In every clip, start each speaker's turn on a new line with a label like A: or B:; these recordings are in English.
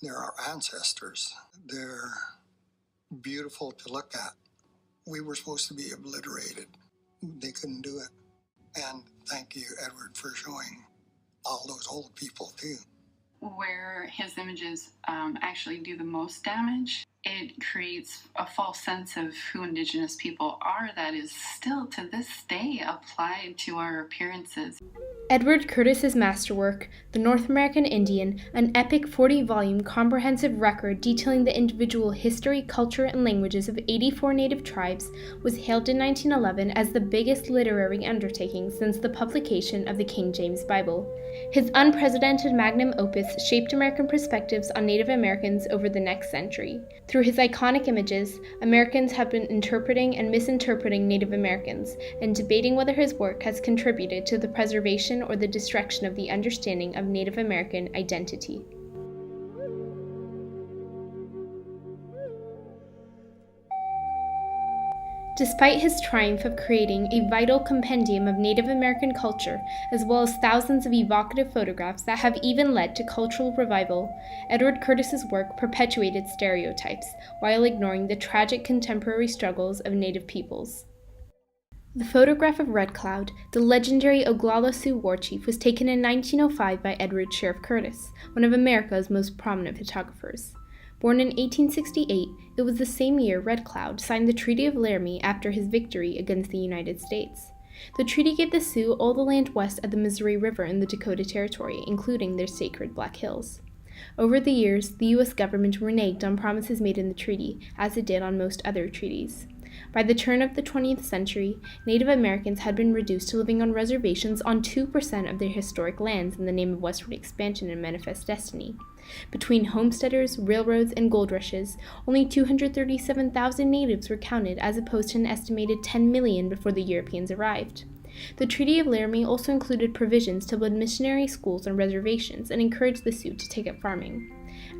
A: They're our ancestors. They're beautiful to look at. We were supposed to be obliterated. They couldn't do it. And thank you, Edward, for showing all those old people too.
B: Where his images actually do the most damage, it creates a false sense of who Indigenous people are that is still to this day applied to our appearances.
C: Edward Curtis's masterwork, The North American Indian, an epic 40-volume comprehensive record detailing the individual history, culture, and languages of 84 native tribes, was hailed in 1911 as the biggest literary undertaking since the publication of the King James Bible. His unprecedented magnum opus shaped American perspectives on Native Americans over the next century. Through his iconic images, Americans have been interpreting and misinterpreting Native Americans, and debating whether his work has contributed to the preservation or the destruction of the understanding of Native American identity. Despite his triumph of creating a vital compendium of Native American culture, as well as thousands of evocative photographs that have even led to cultural revival, Edward Curtis's work perpetuated stereotypes while ignoring the tragic contemporary struggles of Native peoples. The photograph of Red Cloud, the legendary Oglala Sioux war chief, was taken in 1905 by Edward Sheriff Curtis, one of America's most prominent photographers. Born in 1868, it was the same year Red Cloud signed the Treaty of Laramie after his victory against the United States. The treaty gave the Sioux all the land west of the Missouri River in the Dakota Territory, including their sacred Black Hills. Over the years, the U.S. government reneged on promises made in the treaty, as it did on most other treaties. By the turn of the 20th century, Native Americans had been reduced to living on reservations on 2% of their historic lands in the name of westward expansion and manifest destiny. Between homesteaders, railroads, and gold rushes, only 237,000 natives were counted as opposed to an estimated 10 million before the Europeans arrived. The Treaty of Laramie also included provisions to build missionary schools on reservations and encourage the Sioux to take up farming.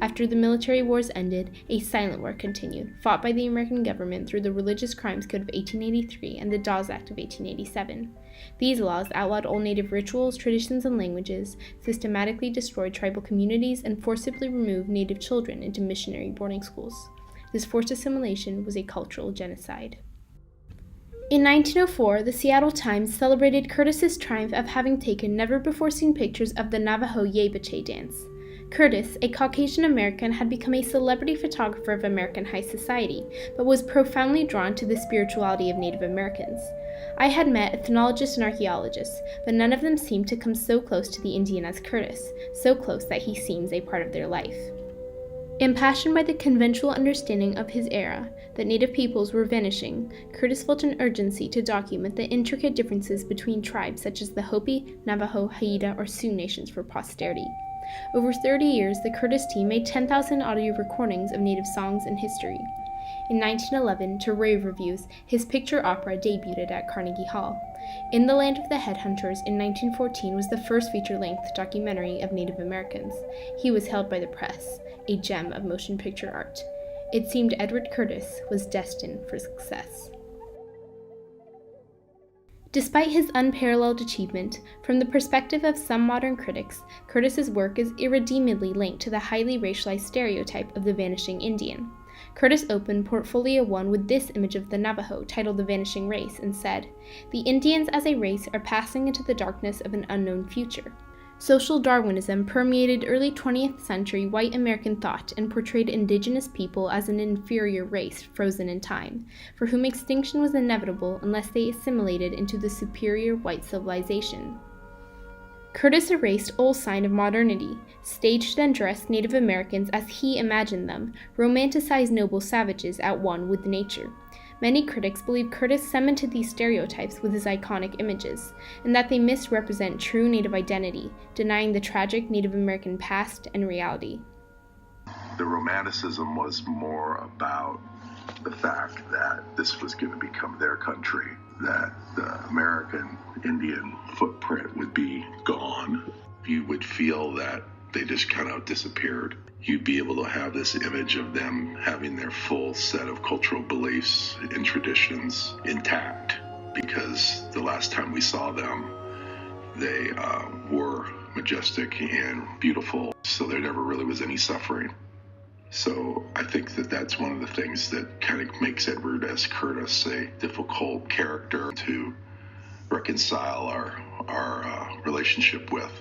C: After the military wars ended, a silent war continued, fought by the American government through the Religious Crimes Code of 1883 and the Dawes Act of 1887. These laws outlawed all Native rituals, traditions, and languages, systematically destroyed tribal communities, and forcibly removed Native children into missionary boarding schools. This forced assimilation was a cultural genocide. In 1904, the Seattle Times celebrated Curtis's triumph of having taken never-before-seen pictures of the Navajo Yea-Bache dance. Curtis, a Caucasian American, had become a celebrity photographer of American high society, but was profoundly drawn to the spirituality of Native Americans. I had met ethnologists and archaeologists, but none of them seemed to come so close to the Indian as Curtis, so close that he seems a part of their life. Impassioned by the conventional understanding of his era that Native peoples were vanishing, Curtis felt an urgency to document the intricate differences between tribes such as the Hopi, Navajo, Haida, or Sioux nations for posterity. Over 30 years, the Curtis team made 10,000 audio recordings of Native songs and history. In 1911, to rave reviews, his picture opera debuted at Carnegie Hall. In the Land of the Headhunters in 1914 was the first feature-length documentary of Native Americans. He was hailed by the press, a gem of motion picture art. It seemed Edward Curtis was destined for success. Despite his unparalleled achievement, from the perspective of some modern critics, Curtis's work is irredeemably linked to the highly racialized stereotype of the vanishing Indian. Curtis opened Portfolio 1 with this image of the Navajo, titled The Vanishing Race, and said, "The Indians as a race are passing into the darkness of an unknown future." Social Darwinism permeated early 20th century white American thought and portrayed indigenous people as an inferior race frozen in time, for whom extinction was inevitable unless they assimilated into the superior white civilization. Curtis erased all sign of modernity, staged and dressed Native Americans as he imagined them, romanticized noble savages at one with nature. Many critics believe Curtis cemented these stereotypes with his iconic images, and that they misrepresent true Native identity, denying the tragic Native American past and reality.
D: The romanticism was more about the fact that this was going to become their country, that the American Indian footprint would be gone. You would feel that they just kind of disappeared. You'd be able to have this image of them having their full set of cultural beliefs and traditions intact, because the last time we saw them, they were majestic and beautiful, so there never really was any suffering. So I think that that's one of the things that kind of makes Edward S. Curtis a difficult character to reconcile our relationship with.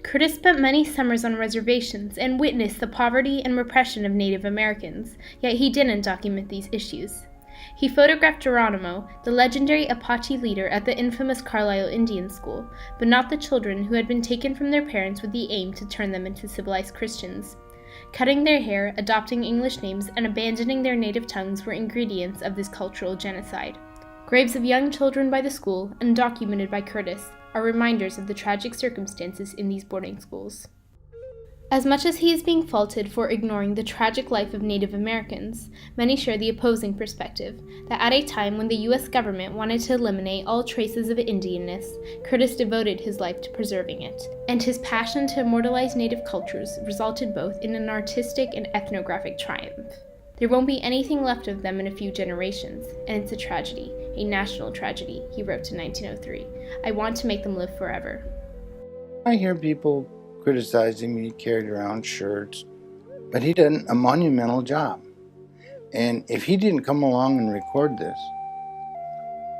C: Curtis spent many summers on reservations and witnessed the poverty and repression of Native Americans, yet he didn't document these issues. He photographed Geronimo, the legendary Apache leader at the infamous Carlisle Indian School, but not the children who had been taken from their parents with the aim to turn them into civilized Christians. Cutting their hair, adopting English names, and abandoning their native tongues were ingredients of this cultural genocide. Graves of young children by the school, undocumented by Curtis, are reminders of the tragic circumstances in these boarding schools. As much as he is being faulted for ignoring the tragic life of Native Americans, many share the opposing perspective that at a time when the U.S. government wanted to eliminate all traces of Indianness, Curtis devoted his life to preserving it, and his passion to immortalize Native cultures resulted both in an artistic and ethnographic triumph. There won't be anything left of them in a few generations, and it's a tragedy, a national tragedy, he wrote in 1903. I want to make them live forever.
E: I hear people criticizing me, he carried around shirts, but he did a monumental job. And if he didn't come along and record this,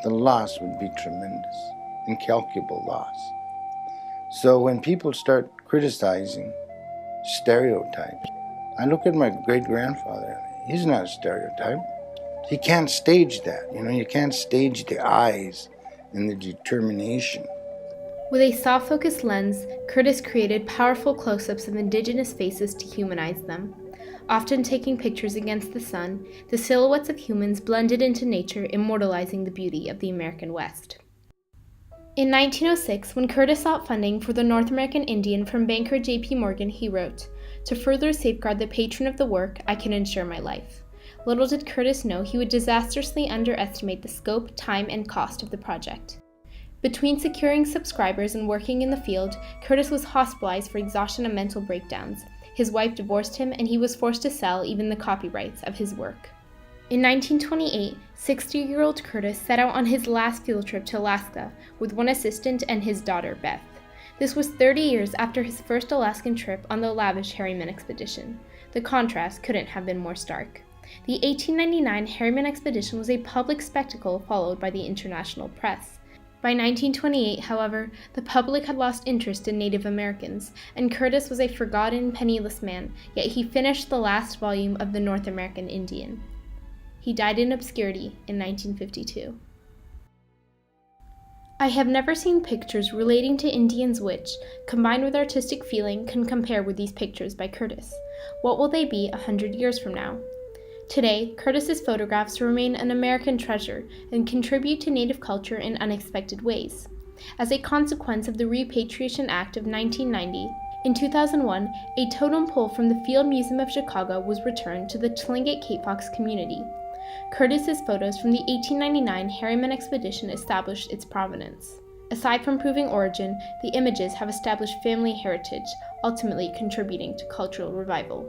E: the loss would be tremendous, incalculable loss. So when people start criticizing stereotypes, I look at my great-grandfather. He's not a stereotype. He can't stage that. You can't stage the eyes and the determination.
C: With a soft-focused lens, Curtis created powerful close-ups of indigenous faces to humanize them. Often taking pictures against the sun, the silhouettes of humans blended into nature, immortalizing the beauty of the American West. In 1906, when Curtis sought funding for the North American Indian from banker J.P. Morgan, he wrote, "To further safeguard the patron of the work, I can insure my life." Little did Curtis know he would disastrously underestimate the scope, time, and cost of the project. Between securing subscribers and working in the field, Curtis was hospitalized for exhaustion and mental breakdowns. His wife divorced him, and he was forced to sell even the copyrights of his work. In 1928, 60-year-old Curtis set out on his last field trip to Alaska with one assistant and his daughter, Beth. This was 30 years after his first Alaskan trip on the lavish Harriman expedition. The contrast couldn't have been more stark. The 1899 Harriman expedition was a public spectacle followed by the international press. By 1928, however, the public had lost interest in Native Americans, and Curtis was a forgotten, penniless man, yet he finished the last volume of the North American Indian. He died in obscurity in 1952. I have never seen pictures relating to Indians which, combined with artistic feeling, can compare with these pictures by Curtis. What will they be 100 years from now? Today, Curtis's photographs remain an American treasure and contribute to Native culture in unexpected ways. As a consequence of the Repatriation Act of 1990, in 2001, a totem pole from the Field Museum of Chicago was returned to the Tlingit Cape Fox community. Curtis's photos from the 1899 Harriman expedition established its provenance. Aside from proving origin, the images have established family heritage, ultimately contributing to cultural revival.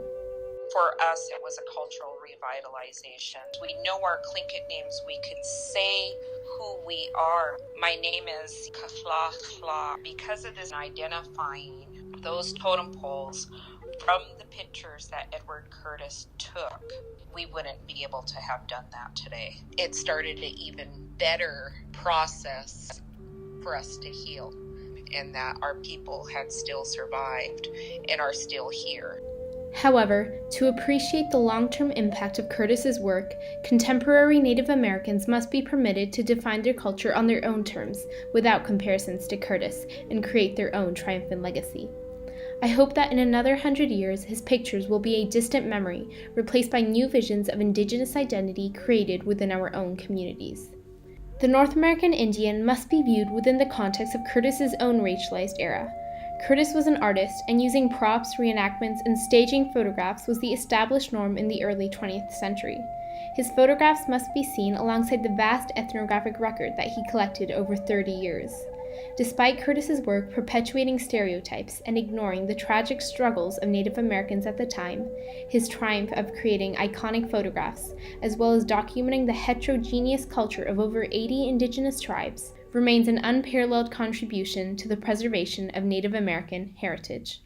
F: For us, it was a cultural revitalization. We know our Tlingit names. We can say who we are. My name is Kafla Khla. Because of this, identifying those totem poles from the pictures that Edward Curtis took, we wouldn't be able to have done that today. It started an even better process for us to heal, and that our people had still survived and are still here.
C: However, to appreciate the long-term impact of Curtis's work, contemporary Native Americans must be permitted to define their culture on their own terms, without comparisons to Curtis, and create their own triumphant legacy. I hope that in another 100 years, his pictures will be a distant memory, replaced by new visions of Indigenous identity created within our own communities. The North American Indian must be viewed within the context of Curtis's own racialized era. Curtis was an artist, and using props, reenactments, and staging photographs was the established norm in the early 20th century. His photographs must be seen alongside the vast ethnographic record that he collected over 30 years. Despite Curtis's work perpetuating stereotypes and ignoring the tragic struggles of Native Americans at the time, his triumph of creating iconic photographs, as well as documenting the heterogeneous culture of over 80 indigenous tribes, remains an unparalleled contribution to the preservation of Native American heritage.